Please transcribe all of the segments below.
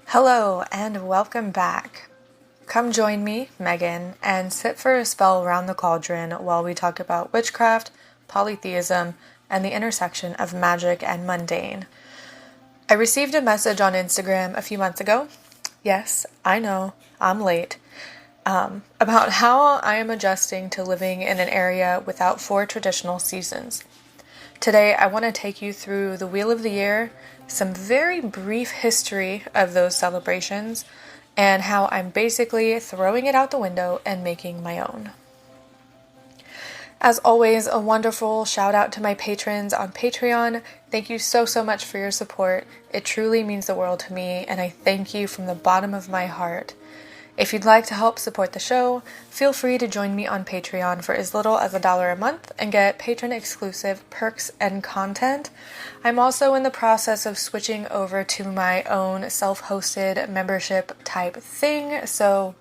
Hello and welcome back. Come join me, Megan, and sit for a spell around the cauldron while we talk about witchcraft, polytheism, and the intersection of magic and mundane. I received a message on Instagram a few months ago. Yes, I know, I'm late. About how I am adjusting to living in an area without 4 traditional seasons. Today, I want to take you through the Wheel of the Year, some very brief history of those celebrations, and how I'm basically throwing it out the window and making my own. As always, a wonderful shout out to my patrons on Patreon. Thank you so much for your support. It truly means the world to me, and I thank you from the bottom of my heart. If you'd like to help support the show, feel free to join me on Patreon for as little as $1 a month and get patron-exclusive perks and content. I'm also in the process of switching over to my own self-hosted membership type thing, so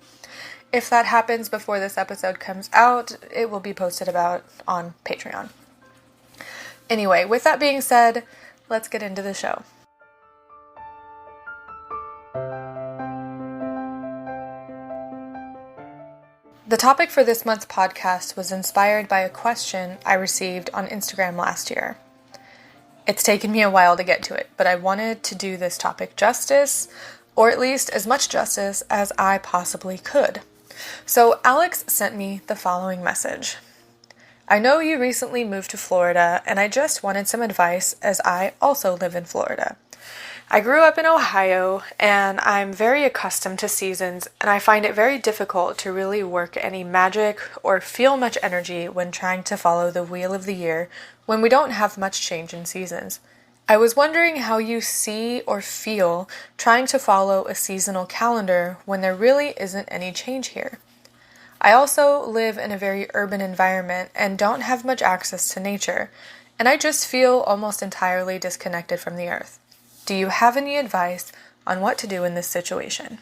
if that happens before this episode comes out, it will be posted about on Patreon. Anyway, with that being said, let's get into the show. The topic for this month's podcast was inspired by a question I received on Instagram last year. It's taken me a while to get to it, but I wanted to do this topic justice, or at least as much justice as I possibly could. So Alex sent me the following message. I know you recently moved to Florida, and I just wanted some advice as I also live in Florida. I grew up in Ohio, and I'm very accustomed to seasons, and I find it very difficult to really work any magic or feel much energy when trying to follow the Wheel of the Year when we don't have much change in seasons. I was wondering how you see or feel trying to follow a seasonal calendar when there really isn't any change here. I also live in a very urban environment and don't have much access to nature, and I just feel almost entirely disconnected from the earth. Do you have any advice on what to do in this situation?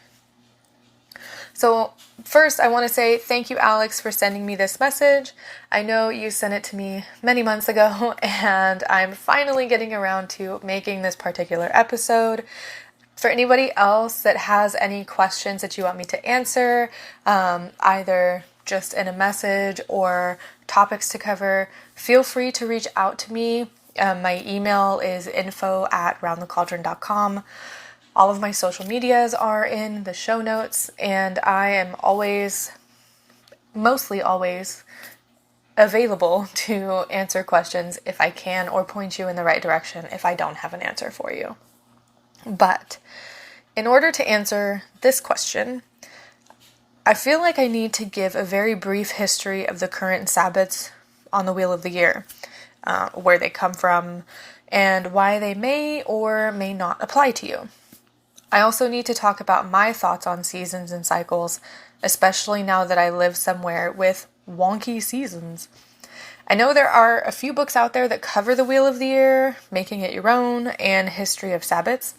So first, I want to say thank you, Alex, for sending me this message. I know you sent it to me many months ago, and I'm finally getting around to making this particular episode. For anybody else that has any questions that you want me to answer, either just in a message or topics to cover, feel free to reach out to me. My email is info@roundthecauldron.com. All of my social medias are in the show notes, and I am mostly always, available to answer questions if I can or point you in the right direction if I don't have an answer for you. But in order to answer this question, I feel like I need to give a very brief history of the current Sabbats on the Wheel of the Year. Where they come from, and why they may or may not apply to you. I also need to talk about my thoughts on seasons and cycles, especially now that I live somewhere with wonky seasons. I know there are a few books out there that cover the Wheel of the Year, Making It Your Own, and History of Sabbats.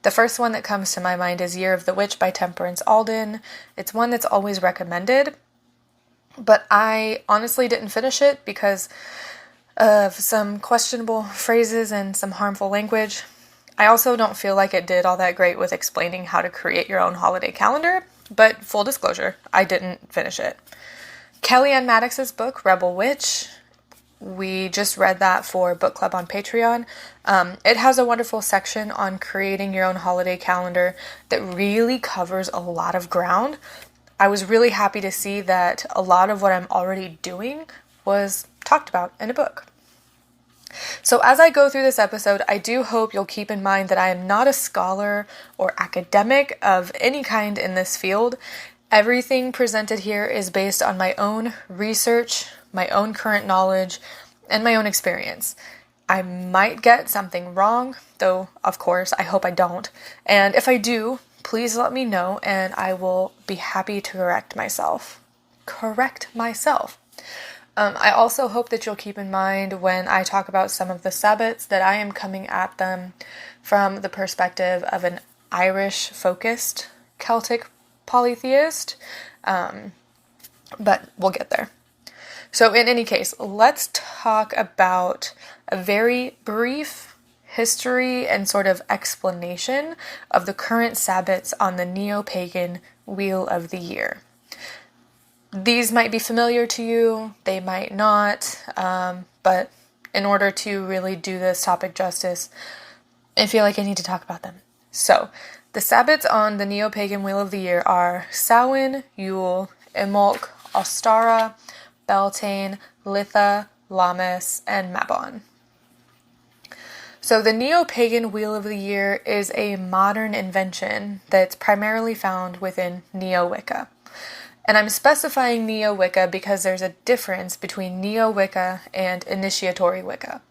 The first one that comes to my mind is Year of the Witch by Temperance Alden. It's one that's always recommended, but I honestly didn't finish it because of some questionable phrases and some harmful language. I also don't feel like it did all that great with explaining how to create your own holiday calendar, but full disclosure, I didn't finish it. Kellyanne Maddox's book, Rebel Witch, we just read that for book club on Patreon. It has a wonderful section on creating your own holiday calendar that really covers a lot of ground. I was really happy to see that a lot of what I'm already doing was talked about in a book. So as I go through this episode, I do hope you'll keep in mind that I am not a scholar or academic of any kind in this field. Everything presented here is based on my own research, my own current knowledge, and my own experience. I might get something wrong, though of course I hope I don't. And if I do, please let me know and I will be happy to correct myself. I also hope that you'll keep in mind when I talk about some of the Sabbats that I am coming at them from the perspective of an Irish-focused Celtic polytheist, but we'll get there. So in any case, let's talk about a very brief history and sort of explanation of the current Sabbats on the Neo-Pagan Wheel of the Year. These might be familiar to you, they might not, but in order to really do this topic justice, I feel like I need to talk about them. So, the Sabbats on the Neo-Pagan Wheel of the Year are Samhain, Yule, Imbolc, Ostara, Beltane, Litha, Lammas, and Mabon. So the Neo-Pagan Wheel of the Year is a modern invention that's primarily found within Neo-Wicca. And I'm specifying Neo-Wicca because there's a difference between Neo-Wicca and initiatory Wicca.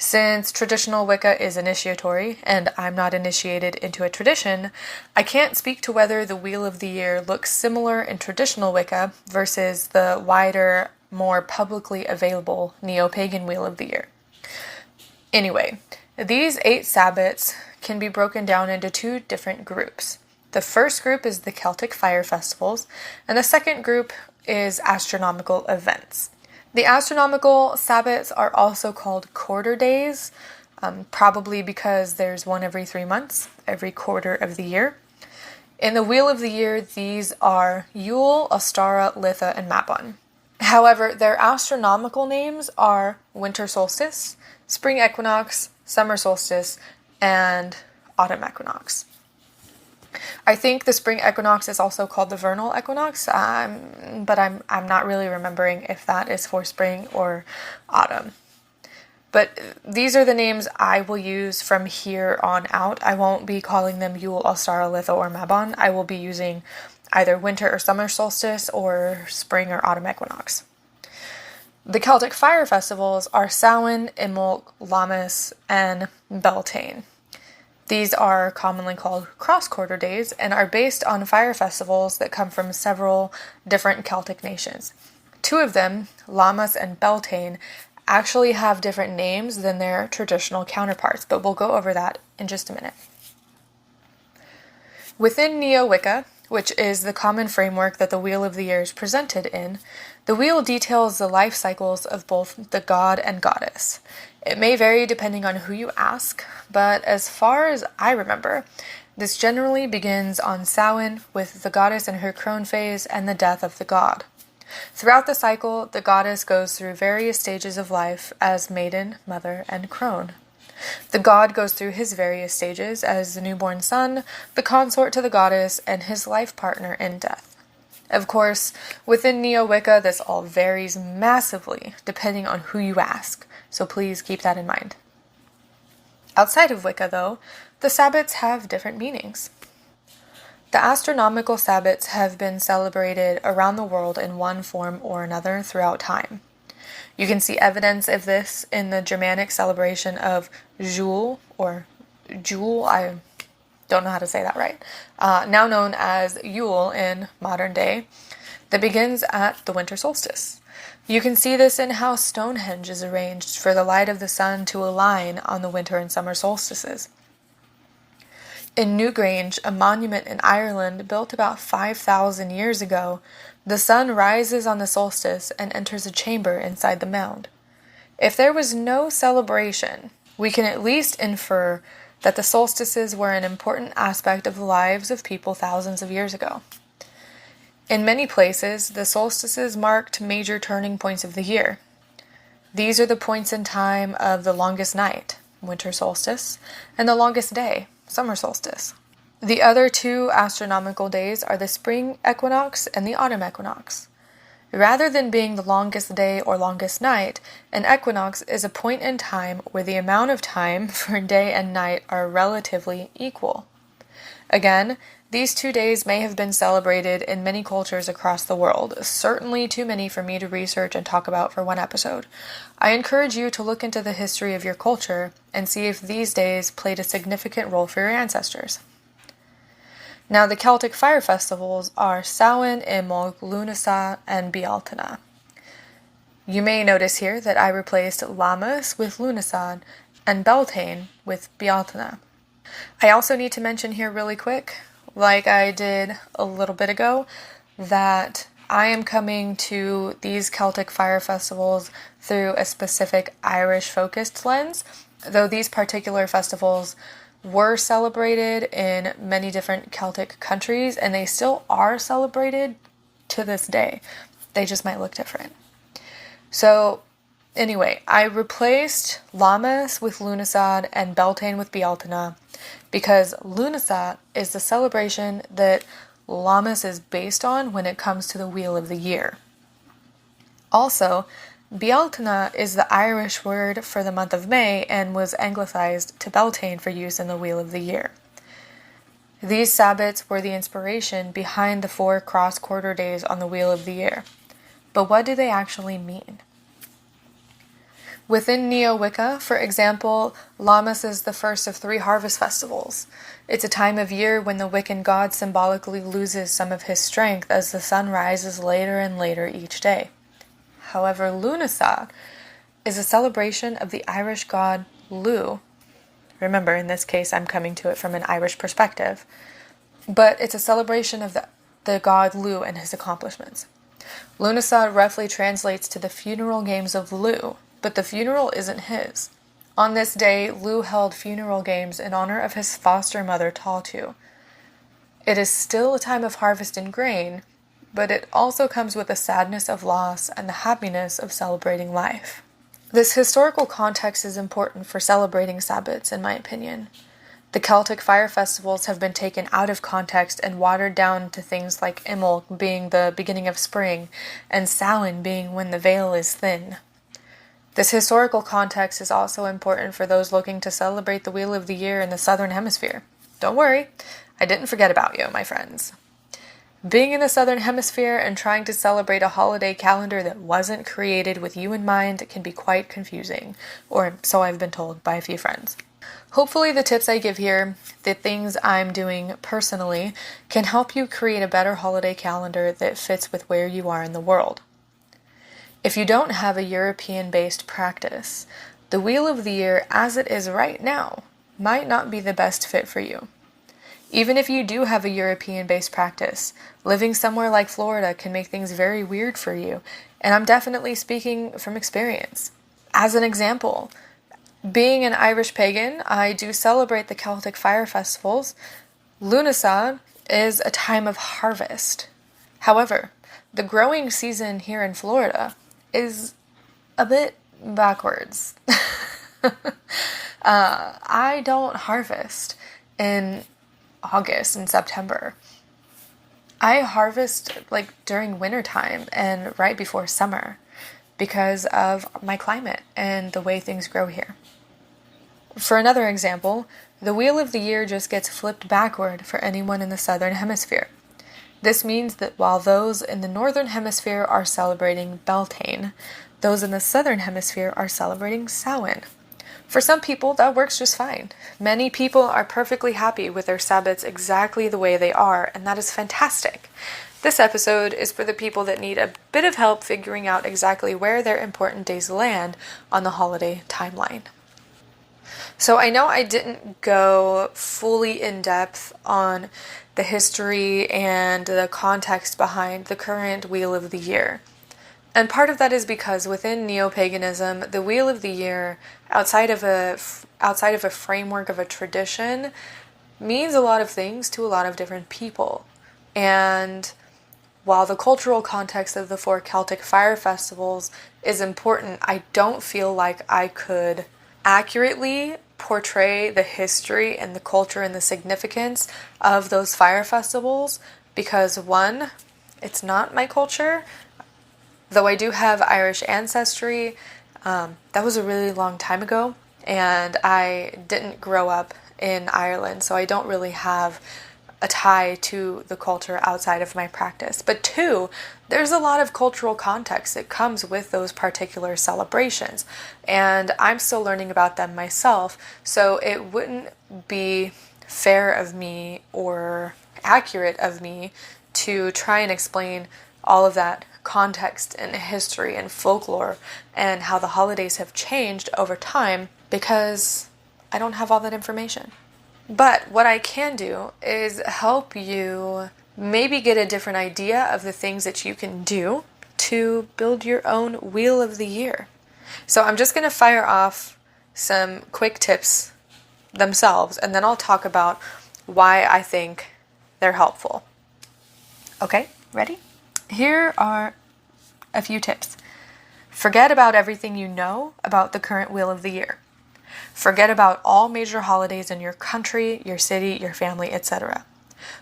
Since traditional Wicca is initiatory, and I'm not initiated into a tradition, I can't speak to whether the Wheel of the Year looks similar in traditional Wicca versus the wider, more publicly available Neo-Pagan Wheel of the Year. Anyway, these 8 Sabbats can be broken down into 2 different groups. The first group is the Celtic fire festivals, and the second group is astronomical events. The astronomical Sabbats are also called quarter days, probably because there's one every 3 months, every quarter of the year. In the Wheel of the Year, these are Yule, Ostara, Litha, and Mabon. However, their astronomical names are winter solstice, spring equinox, summer solstice, and autumn equinox. I think the spring equinox is also called the vernal equinox, but I'm not really remembering if that is for spring or autumn. But these are the names I will use from here on out. I won't be calling them Yule, Ostara, Litha, or Mabon. I will be using either winter or summer solstice or spring or autumn equinox. The Celtic fire festivals are Samhain, Imbolc, Lammas, and Beltane. These are commonly called cross-quarter days and are based on fire festivals that come from several different Celtic nations. 2 of them, Lammas and Beltane, actually have different names than their traditional counterparts, but we'll go over that in just a minute. Within Neo-Wicca, which is the common framework that the Wheel of the Year is presented in, the wheel details the life cycles of both the god and goddess. It may vary depending on who you ask, but as far as I remember, this generally begins on Samhain with the goddess in her crone phase and the death of the god. Throughout the cycle, the goddess goes through various stages of life as maiden, mother, and crone. The god goes through his various stages as the newborn son, the consort to the goddess, and his life partner in death. Of course, within Neo-Wicca, this all varies massively depending on who you ask, so please keep that in mind. Outside of Wicca, though, the Sabbats have different meanings. The astronomical Sabbats have been celebrated around the world in one form or another throughout time. You can see evidence of this in the Germanic celebration of Jul, I don't know how to say that right, now known as Yule in modern day, that begins at the winter solstice. You can see this in how Stonehenge is arranged for the light of the sun to align on the winter and summer solstices. In Newgrange, a monument in Ireland built about 5,000 years ago, the sun rises on the solstice and enters a chamber inside the mound. If there was no celebration, we can at least infer that the solstices were an important aspect of the lives of people thousands of years ago. In many places, the solstices marked major turning points of the year. These are the points in time of the longest night, winter solstice, and the longest day, summer solstice. The other 2 astronomical days are the spring equinox and the autumn equinox. Rather than being the longest day or longest night, an equinox is a point in time where the amount of time for day and night are relatively equal. Again, these 2 days may have been celebrated in many cultures across the world, certainly too many for me to research and talk about for one episode. I encourage you to look into the history of your culture and see if these days played a significant role for your ancestors. Now, the Celtic fire festivals are Samhain, Imbolc, Lughnasadh, and Bealtaine. You may notice here that I replaced Lammas with Lughnasadh and Beltane with Bealtaine. I also need to mention here really quick, like I did a little bit ago, that I am coming to these Celtic fire festivals through a specific Irish-focused lens, though these particular festivals were celebrated in many different Celtic countries, and they still are celebrated to this day. They just might look different. So, anyway, I replaced Lammas with Lunasad and Beltane with Bealtaine because Lunasad is the celebration that Lammas is based on when it comes to the Wheel of the Year. Also, Bealtaine is the Irish word for the month of May and was anglicized to Beltane for use in the Wheel of the Year. These Sabbats were the inspiration behind the 4 cross-quarter days on the Wheel of the Year. But what do they actually mean? Within Neo-Wicca, for example, Lammas is the first of 3 harvest festivals. It's a time of year when the Wiccan god symbolically loses some of his strength as the sun rises later and later each day. However, Lunasad is a celebration of the Irish god Lugh. Remember, in this case, I'm coming to it from an Irish perspective. But it's a celebration of the god Lugh and his accomplishments. Lunasad roughly translates to the funeral games of Lugh, but the funeral isn't his. On this day, Lugh held funeral games in honor of his foster mother Taltu. It is still a time of harvest and grain, but it also comes with the sadness of loss and the happiness of celebrating life. This historical context is important for celebrating Sabbats, in my opinion. The Celtic fire festivals have been taken out of context and watered down to things like Imbolc being the beginning of spring and Samhain being when the veil is thin. This historical context is also important for those looking to celebrate the Wheel of the Year in the Southern Hemisphere. Don't worry, I didn't forget about you, my friends. Being in the Southern Hemisphere and trying to celebrate a holiday calendar that wasn't created with you in mind can be quite confusing, or so I've been told by a few friends. Hopefully the tips I give here, the things I'm doing personally, can help you create a better holiday calendar that fits with where you are in the world. If you don't have a European-based practice, the Wheel of the Year as it is right now might not be the best fit for you. Even if you do have a European-based practice, living somewhere like Florida can make things very weird for you, and I'm definitely speaking from experience. As an example, being an Irish pagan, I do celebrate the Celtic fire festivals. Lunasad is a time of harvest. However, the growing season here in Florida is a bit backwards. I don't harvest in August and September. I harvest during wintertime and right before summer because of my climate and the way things grow here. For another example, the Wheel of the Year just gets flipped backward for anyone in the Southern Hemisphere. This means that while those in the Northern Hemisphere are celebrating Beltane, those in the Southern Hemisphere are celebrating Samhain. For some people, that works just fine. Many people are perfectly happy with their Sabbats exactly the way they are, and that is fantastic. This episode is for the people that need a bit of help figuring out exactly where their important days land on the holiday timeline. So I know I didn't go fully in depth on the history and the context behind the current Wheel of the Year. And part of that is because within neo-paganism, the Wheel of the Year, outside of a framework of a tradition, means a lot of things to a lot of different people. And while the cultural context of the 4 Celtic fire festivals is important, I don't feel like I could accurately portray the history and the culture and the significance of those fire festivals because, one, it's not my culture. Though I do have Irish ancestry, that was a really long time ago, and I didn't grow up in Ireland, so I don't really have a tie to the culture outside of my practice. But 2, there's a lot of cultural context that comes with those particular celebrations, and I'm still learning about them myself, so it wouldn't be fair of me or accurate of me to try and explain all of that context and history and folklore and how the holidays have changed over time because I don't have all that information. But what I can do is help you maybe get a different idea of the things that you can do to build your own wheel of the year. So I'm just going to fire off some quick tips themselves, and then I'll talk about why I think they're helpful. Okay, ready? Here are a few tips. Forget about everything you know about the current wheel of the year. Forget about all major holidays in your country, your city, your family, etc.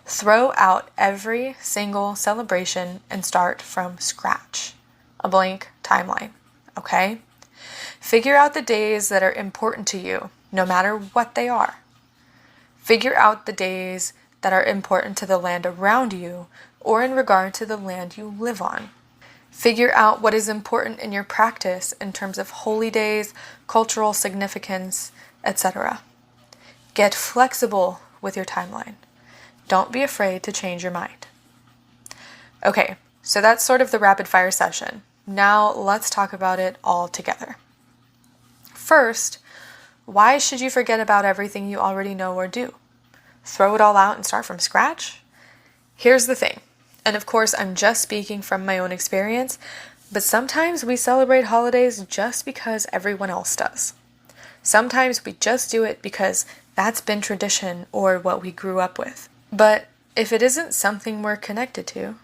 Throw out every single celebration and start from scratch. A blank timeline, okay? Figure out the days that are important to you, no matter what they are. Figure out the days that are important to the land around you or in regard to the land you live on. Figure out what is important in your practice in terms of holy days, cultural significance, etc. Get flexible with your timeline. Don't be afraid to change your mind. Okay, so that's sort of the rapid fire session. Now let's talk about it all together. First, why should you forget about everything you already know or do? Throw it all out and start from scratch? Here's the thing. And of course, I'm just speaking from my own experience, but sometimes we celebrate holidays just because everyone else does. Sometimes we just do it because that's been tradition or what we grew up with. But if it isn't something we're connected to,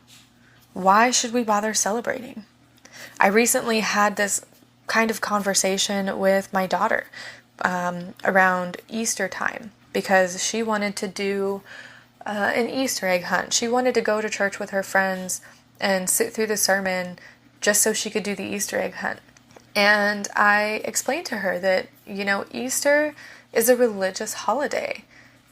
why should we bother celebrating? I recently had this kind of conversation with my daughter around Easter time because she wanted to do an Easter egg hunt. She wanted to go to church with her friends and sit through the sermon just so she could do the Easter egg hunt. And I explained to her that, Easter is a religious holiday.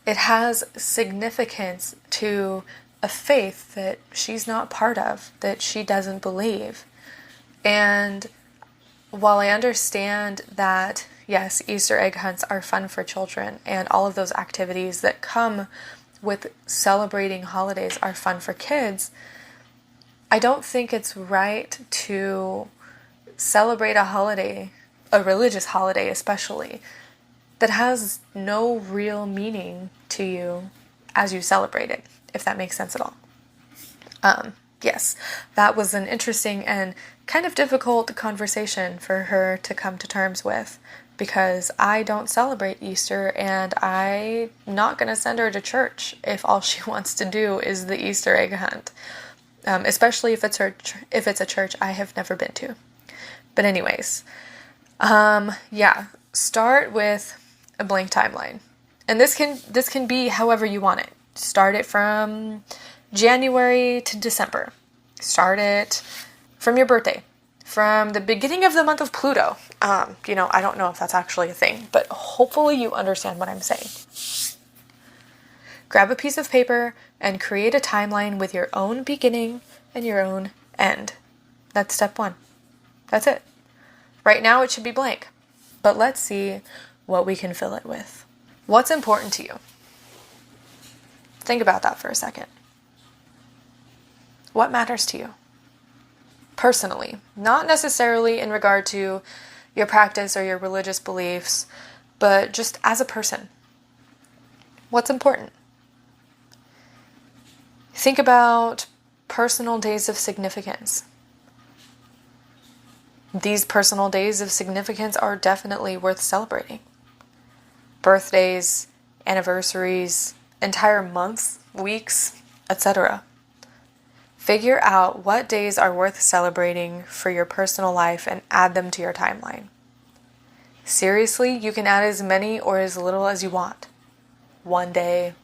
It has significance to a faith that she's not part of, that she doesn't believe. And while I understand that, yes, Easter egg hunts are fun for children and all of those activities that come with celebrating holidays are fun for kids, I don't think it's right to celebrate a holiday, a religious holiday especially, that has no real meaning to you as you celebrate it, if that makes sense at all. Yes, that was an interesting and kind of difficult conversation for her to come to terms with, because I don't celebrate Easter and I'm not going to send her to church if all she wants to do is the Easter egg hunt, especially if it's a church I have never been to. But anyways, start with a blank timeline. And this can be however you want it. Start it from January to December. Start it from your birthday. From the beginning of the month of Pluto. I don't know if that's actually a thing, but hopefully you understand what I'm saying. Grab a piece of paper and create a timeline with your own beginning and your own end. That's step one. That's it. Right now it should be blank, but let's see what we can fill it with. What's important to you? Think about that for a second. What matters to you? Personally, not necessarily in regard to your practice or your religious beliefs, but just as a person. What's important? Think about personal days of significance. These personal days of significance are definitely worth celebrating. Birthdays, anniversaries, entire months, weeks, etc. Figure out what days are worth celebrating for your personal life and add them to your timeline. Seriously, you can add as many or as little as you want. 1 day,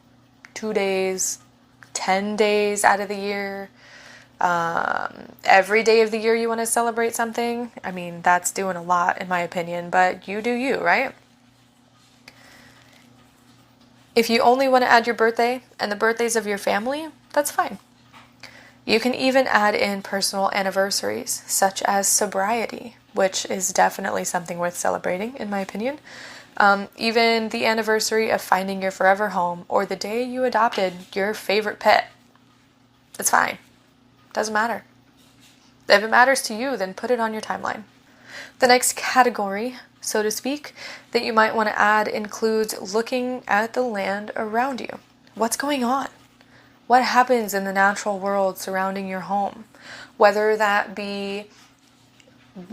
2 days, 10 days out of the year. Every day of the year you want to celebrate something. I mean, that's doing a lot in my opinion, but you do you, right? If you only want to add your birthday and the birthdays of your family, that's fine. You can even add in personal anniversaries, such as sobriety, which is definitely something worth celebrating, in my opinion. Even the anniversary of finding your forever home, or the day you adopted your favorite pet. It's fine. Doesn't matter. If it matters to you, then put it on your timeline. The next category, so to speak, that you might want to add includes looking at the land around you. What's going on? What happens in the natural world surrounding your home? Whether that be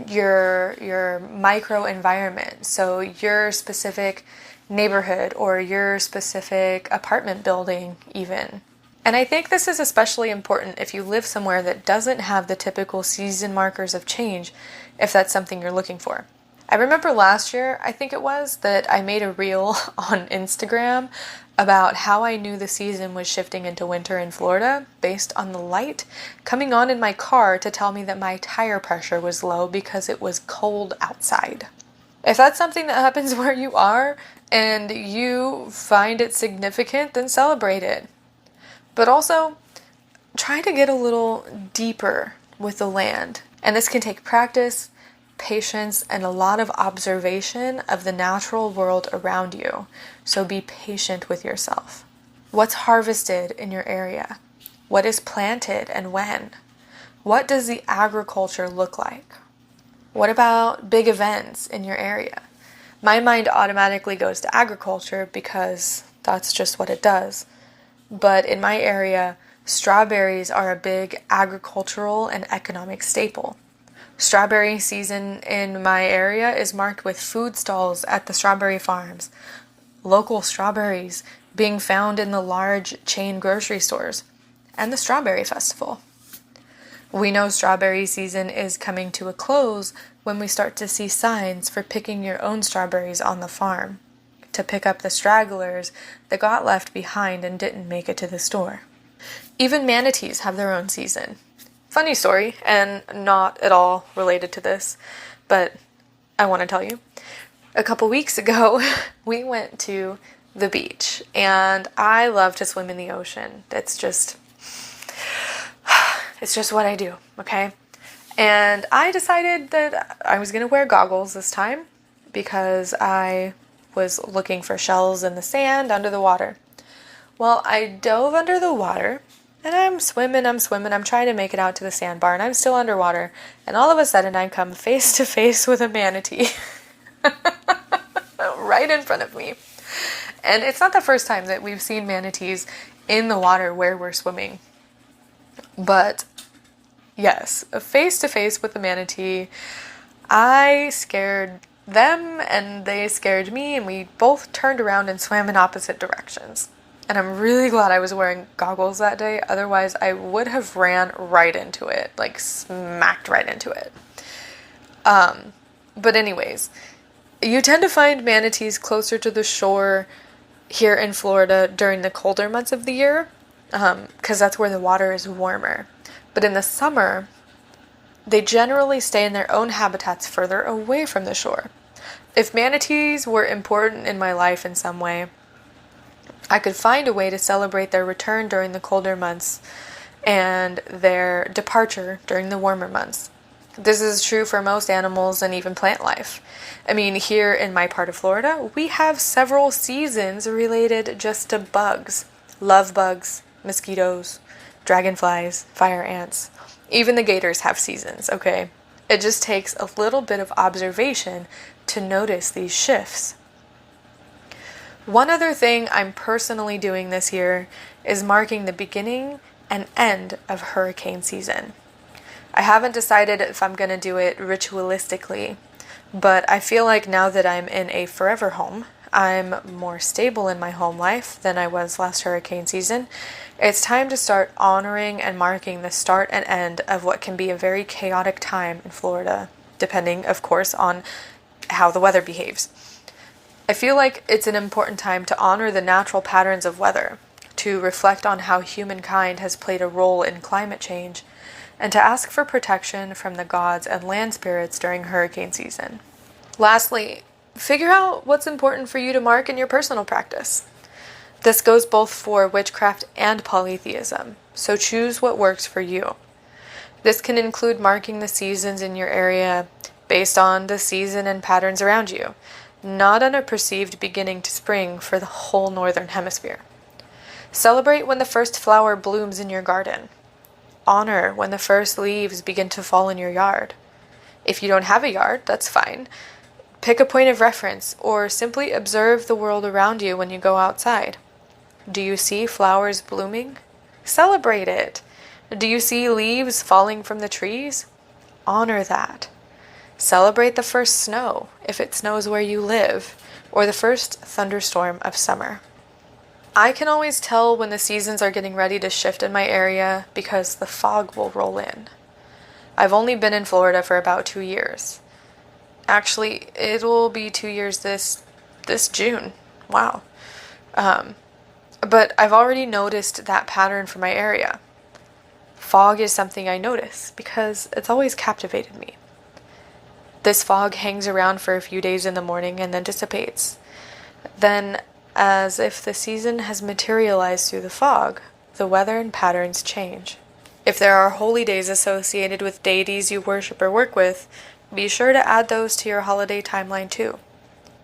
your micro environment, so your specific neighborhood or your specific apartment building even. And I think this is especially important if you live somewhere that doesn't have the typical season markers of change, if that's something you're looking for. I remember last year, I think it was, that I made a reel on Instagram about how I knew the season was shifting into winter in Florida based on the light coming on in my car to tell me that my tire pressure was low because it was cold outside. If that's something that happens where you are and you find it significant, then celebrate it. But also, try to get a little deeper with the land. And this can take practice, patience, and a lot of observation of the natural world around you. So be patient with yourself. What's harvested in your area? What is planted and when? What does the agriculture look like? What about big events in your area? My mind automatically goes to agriculture because that's just what it does. But in my area, strawberries are a big agricultural and economic staple. Strawberry season in my area is marked with food stalls at the strawberry farms, local strawberries being found in the large chain grocery stores, and the Strawberry Festival. We know strawberry season is coming to a close when we start to see signs for picking your own strawberries on the farm, to pick up the stragglers that got left behind and didn't make it to the store. Even manatees have their own season. Funny story, and not at all related to this, but I want to tell you. A couple weeks ago, we went to the beach, and I love to swim in the ocean. It's just what I do, okay? And I decided that I was going to wear goggles this time because I was looking for shells in the sand under the water. Well, I dove under the water, and I'm swimming, I'm trying to make it out to the sandbar, and I'm still underwater, and all of a sudden I come face to face with a manatee right in front of me. And it's not the first time that we've seen manatees in the water where we're swimming. But yes, face to face with a manatee, I scared them and they scared me, and we both turned around and swam in opposite directions. And I'm really glad I was wearing goggles that day, otherwise I would have ran right into it, like smacked right into it. But anyways, you tend to find manatees closer to the shore here in Florida during the colder months of the year, because that's where the water is warmer. But in the summer, they generally stay in their own habitats further away from the shore. If manatees were important in my life in some way, I could find a way to celebrate their return during the colder months and their departure during the warmer months. This is true for most animals and even plant life. I mean, here in my part of Florida, we have several seasons related just to bugs. Love bugs, mosquitoes, dragonflies, fire ants. Even the gators have seasons, okay? It just takes a little bit of observation to notice these shifts. One other thing I'm personally doing this year is marking the beginning and end of hurricane season. I haven't decided if I'm going to do it ritualistically, but I feel like now that I'm in a forever home, I'm more stable in my home life than I was last hurricane season. It's time to start honoring and marking the start and end of what can be a very chaotic time in Florida, depending, of course, on how the weather behaves. I feel like it's an important time to honor the natural patterns of weather, to reflect on how humankind has played a role in climate change, and to ask for protection from the gods and land spirits during hurricane season. Lastly, figure out what's important for you to mark in your personal practice. This goes both for witchcraft and polytheism, so choose what works for you. This can include marking the seasons in your area based on the season and patterns around you, not on a perceived beginning to spring for the whole northern hemisphere. Celebrate when the first flower blooms in your garden. Honor when the first leaves begin to fall in your yard. If you don't have a yard, that's fine. Pick a point of reference or simply observe the world around you when you go outside. Do you see flowers blooming? Celebrate it. Do you see leaves falling from the trees? Honor that. Celebrate the first snow, if it snows where you live, or the first thunderstorm of summer. I can always tell when the seasons are getting ready to shift in my area because the fog will roll in. I've only been in Florida for about 2 years. Actually, it'll be 2 years this June. Wow. But I've already noticed that pattern for my area. Fog is something I notice because it's always captivated me. This fog hangs around for a few days in the morning and then dissipates. Then, as if the season has materialized through the fog, the weather and patterns change. If there are holy days associated with deities you worship or work with, be sure to add those to your holiday timeline too.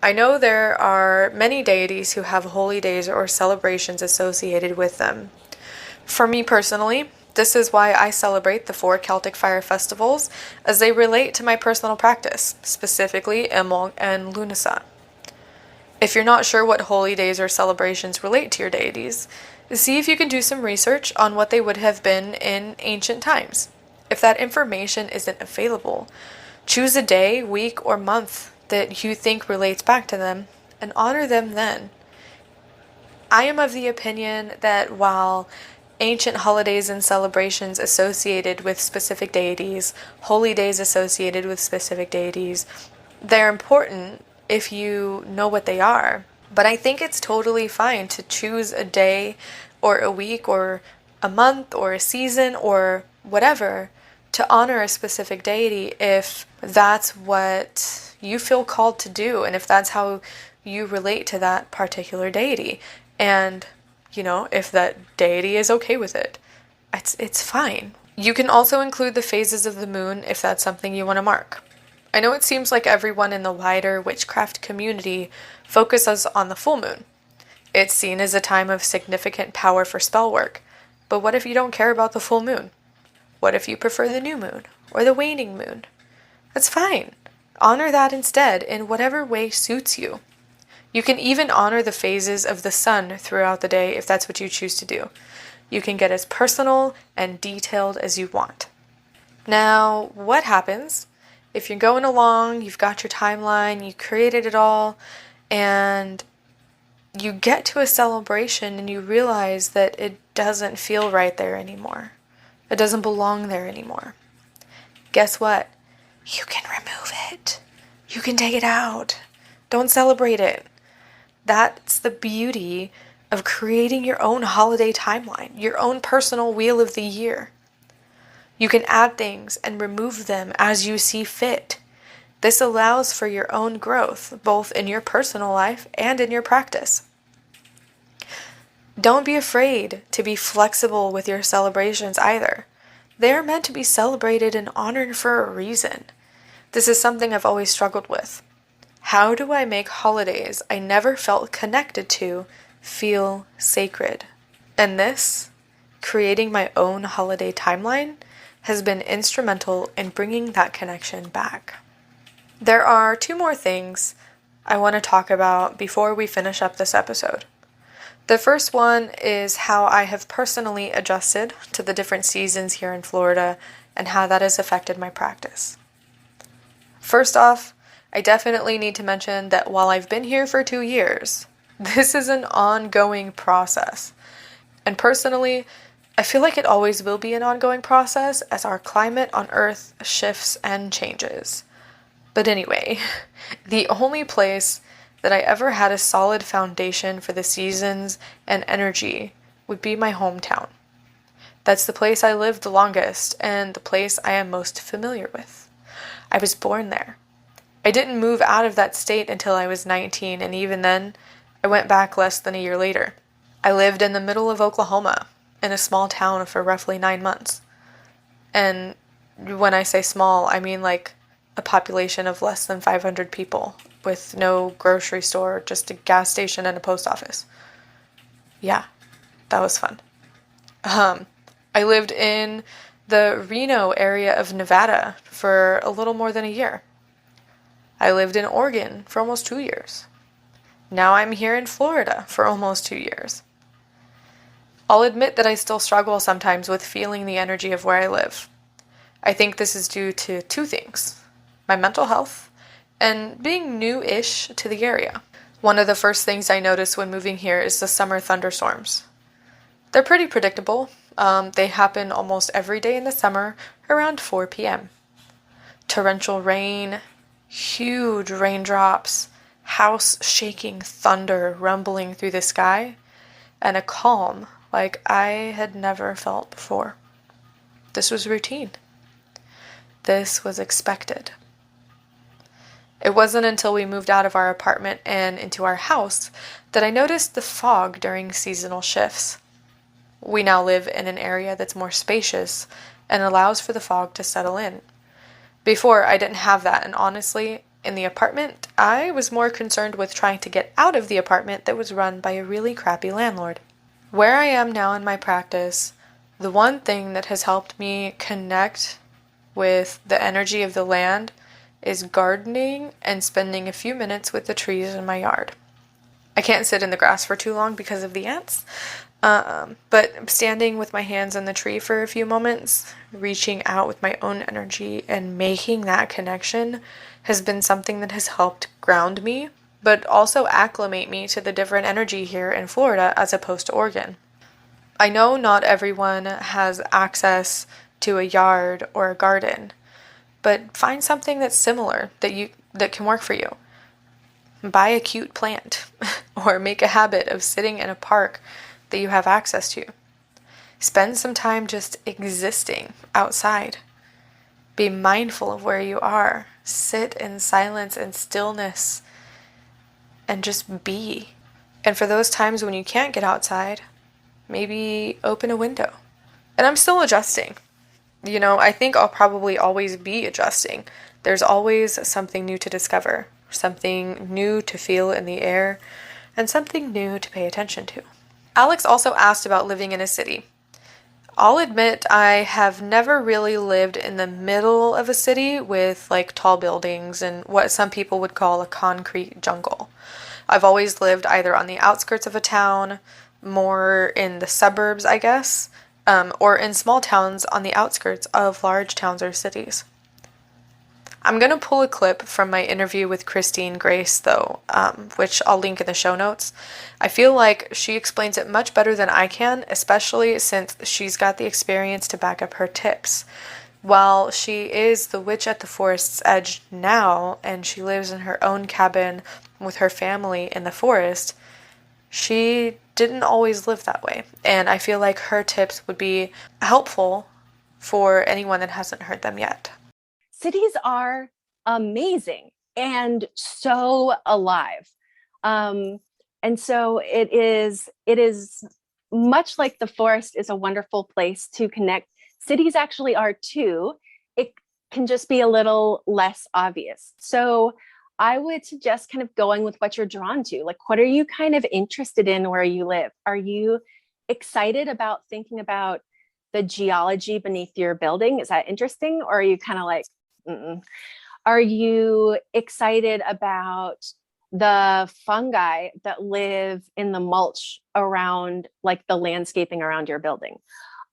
I know there are many deities who have holy days or celebrations associated with them. For me personally, this is why I celebrate the 4 Celtic fire festivals as they relate to my personal practice, specifically Imbolc and Lunasa. If you're not sure what holy days or celebrations relate to your deities, see if you can do some research on what they would have been in ancient times. If that information isn't available, choose a day, week, or month that you think relates back to them and honor them then. I am of the opinion that while ancient holidays and celebrations associated with specific deities, holy days associated with specific deities, they're important if you know what they are. But I think it's totally fine to choose a day or a week or a month or a season or whatever to honor a specific deity if that's what you feel called to do and if that's how you relate to that particular deity. And if that deity is okay with it, it's fine. You can also include the phases of the moon if that's something you want to mark. I know it seems like everyone in the wider witchcraft community focuses on the full moon. It's seen as a time of significant power for spell work, but what if you don't care about the full moon? What if you prefer the new moon or the waning moon? That's fine. Honor that instead in whatever way suits you. You can even honor the phases of the sun throughout the day if that's what you choose to do. You can get as personal and detailed as you want. Now, what happens if you're going along, you've got your timeline, you created it all, and you get to a celebration and you realize that it doesn't feel right there anymore. It doesn't belong there anymore. Guess what? You can remove it. You can take it out. Don't celebrate it. That's the beauty of creating your own holiday timeline, your own personal wheel of the year. You can add things and remove them as you see fit. This allows for your own growth, both in your personal life and in your practice. Don't be afraid to be flexible with your celebrations either. They are meant to be celebrated and honored for a reason. This is something I've always struggled with. How do I make holidays I never felt connected to feel sacred? And this, creating my own holiday timeline, has been instrumental in bringing that connection back. There are 2 more things I want to talk about before we finish up this episode. The first one is how I have personally adjusted to the different seasons here in Florida and how that has affected my practice. First off, I definitely need to mention that while I've been here for 2 years, this is an ongoing process. And personally, I feel like it always will be an ongoing process as our climate on Earth shifts and changes. But anyway, the only place that I ever had a solid foundation for the seasons and energy would be my hometown. That's the place I lived the longest and the place I am most familiar with. I was born there. I didn't move out of that state until I was 19, and even then, I went back less than a year later. I lived in the middle of Oklahoma, in a small town for roughly 9 months. And when I say small, I mean like a population of less than 500 people, with no grocery store, just a gas station and a post office. Yeah, that was fun. I lived in the Reno area of Nevada for a little more than a year. I lived in Oregon for almost 2 years. Now I'm here in Florida for almost 2 years. I'll admit that I still struggle sometimes with feeling the energy of where I live. I think this is due to two things: my mental health and being new-ish to the area. One of the first things I notice when moving here is the summer thunderstorms. They're pretty predictable. They happen almost every day in the summer around 4 p.m. Torrential rain, huge raindrops, house-shaking thunder rumbling through the sky, and a calm like I had never felt before. This was routine. This was expected. It wasn't until we moved out of our apartment and into our house that I noticed the fog during seasonal shifts. We now live in an area that's more spacious and allows for the fog to settle in. Before, I didn't have that, and honestly, in the apartment, I was more concerned with trying to get out of the apartment that was run by a really crappy landlord. Where I am now in my practice, the one thing that has helped me connect with the energy of the land is gardening and spending a few minutes with the trees in my yard. I can't sit in the grass for too long because of the ants, but standing with my hands on the tree for a few moments, reaching out with my own energy and making that connection has been something that has helped ground me, but also acclimate me to the different energy here in Florida as opposed to Oregon. I know not everyone has access to a yard or a garden, but find something that's similar that can work for you. Buy a cute plant or make a habit of sitting in a park that you have access to. Spend some time just existing outside. Be mindful of where you are. Sit in silence and stillness and just be. And for those times when you can't get outside, maybe open a window. And I'm still adjusting. I think I'll probably always be adjusting. There's always something new to discover, something new to feel in the air, and something new to pay attention to. Alex also asked about living in a city. I'll admit I have never really lived in the middle of a city with tall buildings and what some people would call a concrete jungle. I've always lived either on the outskirts of a town, more in the suburbs, I guess, or in small towns on the outskirts of large towns or cities. I'm going to pull a clip from my interview with Christine Grace, though, which I'll link in the show notes. I feel like she explains it much better than I can, especially since she's got the experience to back up her tips. While she is the witch at the forest's edge now, and she lives in her own cabin with her family in the forest, she didn't always live that way. And I feel like her tips would be helpful for anyone that hasn't heard them yet. Cities are amazing and so alive. And so it is much like the forest is a wonderful place to connect. Cities actually are too. It can just be a little less obvious. So I would suggest kind of going with what you're drawn to. What are you kind of interested in where you live? Are you excited about thinking about the geology beneath your building? Is that interesting? Or are you kind of like, mm-mm? Are you excited about the fungi that live in the mulch around the landscaping around your building?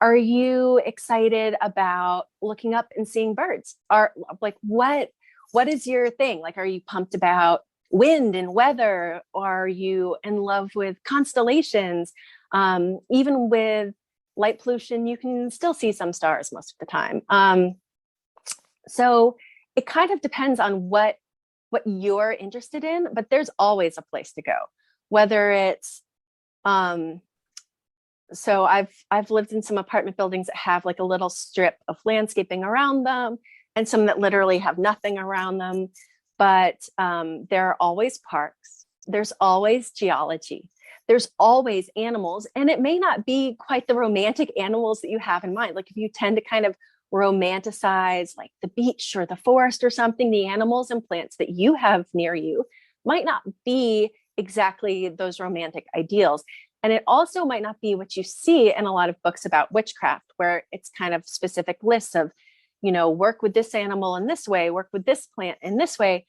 Are you excited about looking up and seeing birds? What is your thing? Are you pumped about wind and weather? Or are you in love with constellations? Even with light pollution, you can still see some stars most of the time. So it kind of depends on what you're interested in, but there's always a place to go. Whether it's so I've lived in some apartment buildings that have a little strip of landscaping around them, and some that literally have nothing around them. But there are always parks. There's always geology. There's always animals. And it may not be quite the romantic animals that you have in mind. If you tend to kind of romanticize the beach or the forest or something, the animals and plants that you have near you might not be exactly those romantic ideals. And it also might not be what you see in a lot of books about witchcraft, where it's kind of specific lists of, work with this animal in this way, work with this plant in this way.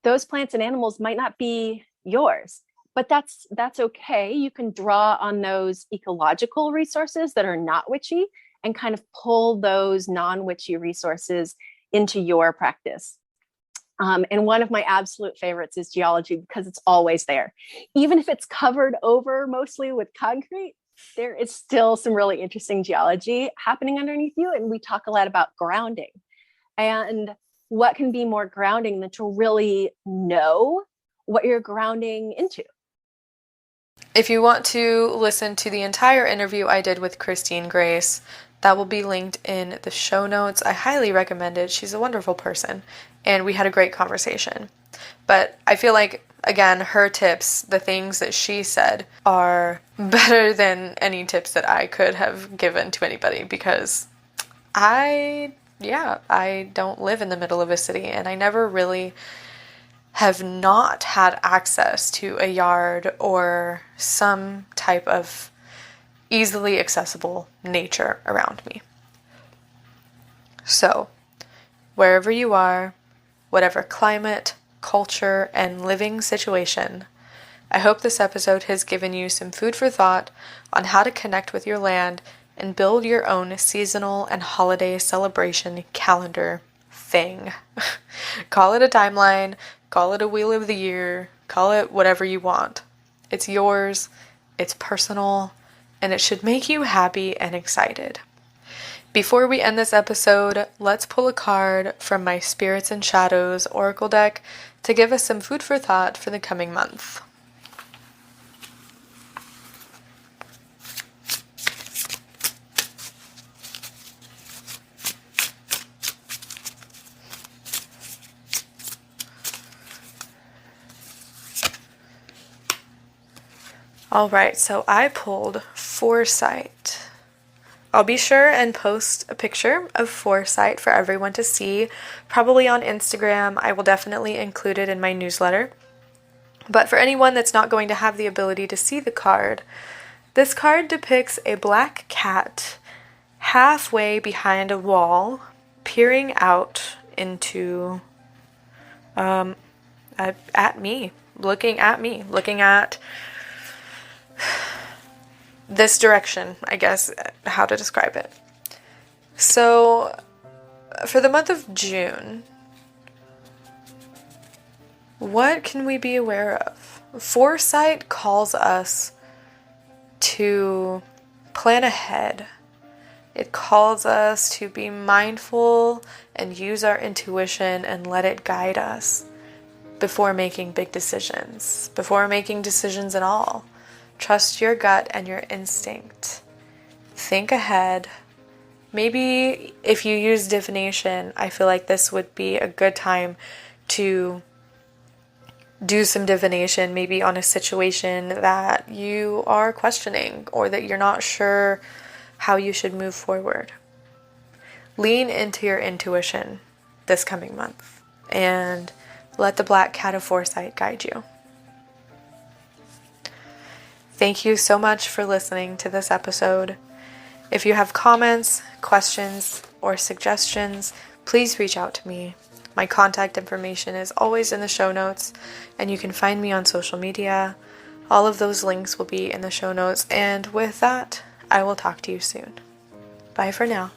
Those plants and animals might not be yours, but that's okay. You can draw on those ecological resources that are not witchy and kind of pull those non-witchy resources into your practice. And one of my absolute favorites is geology because it's always there. Even if it's covered over mostly with concrete, there is still some really interesting geology happening underneath you. And we talk a lot about grounding. And what can be more grounding than to really know what you're grounding into? If you want to listen to the entire interview I did with Christine Grace, that will be linked in the show notes. I highly recommend it. She's a wonderful person, and we had a great conversation. But I feel like, again, her tips, the things that she said, are better than any tips that I could have given to anybody, because I don't live in the middle of a city, and I never really have not had access to a yard or some type of easily accessible nature around me. So, wherever you are, whatever climate, culture, and living situation, I hope this episode has given you some food for thought on how to connect with your land and build your own seasonal and holiday celebration calendar thing. Call it a timeline, call it a wheel of the year, call it whatever you want. It's yours, it's personal, and it should make you happy and excited. Before we end this episode, let's pull a card from my Spirits and Shadows Oracle deck to give us some food for thought for the coming month. Alright, so I pulled Foresight. I'll be sure and post a picture of Foresight for everyone to see, probably on Instagram. I will definitely include it in my newsletter. But for anyone that's not going to have the ability to see the card, this card depicts a black cat halfway behind a wall, peering out into, at me, looking at this direction, I guess, how to describe it. So, for the month of June, what can we be aware of? Foresight calls us to plan ahead. It calls us to be mindful and use our intuition and let it guide us before making big decisions, before making decisions at all. Trust your gut and your instinct. Think ahead. Maybe if you use divination, I feel like this would be a good time to do some divination, maybe on a situation that you are questioning or that you're not sure how you should move forward. Lean into your intuition this coming month and let the black cat of foresight guide you. Thank you so much for listening to this episode. If you have comments, questions, or suggestions, please reach out to me. My contact information is always in the show notes, and you can find me on social media. All of those links will be in the show notes, and with that, I will talk to you soon. Bye for now.